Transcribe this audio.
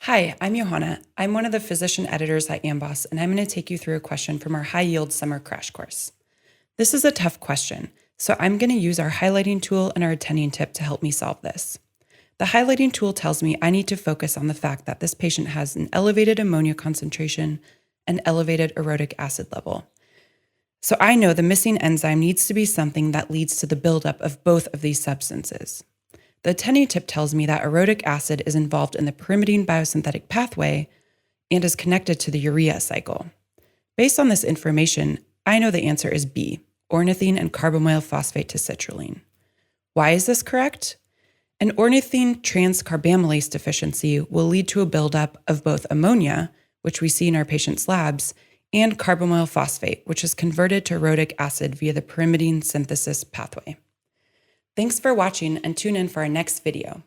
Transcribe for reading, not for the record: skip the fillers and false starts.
Hi, I'm Johanna. I'm one of the physician editors at AMBOSS, and I'm going to take you through a question from our high yield summer crash course. This is a tough question, so I'm going to use our highlighting tool and our attending tip to help me solve this. The highlighting tool tells me I need to focus on the fact that this patient has an elevated ammonia concentration and elevated orotic acid level. So I know the missing enzyme needs to be something that leads to the buildup of both of these substances. The attending tip tells me that orotic acid is involved in the pyrimidine biosynthetic pathway and is connected to the urea cycle. Based on this information, I know the answer is B, ornithine and carbamoyl phosphate to citrulline. Why is this correct? An ornithine transcarbamylase deficiency will lead to a buildup of both ammonia, which we see in our patient's labs, and carbamoyl phosphate, which is converted to orotic acid via the pyrimidine synthesis pathway. Thanks for watching and tune in for our next video.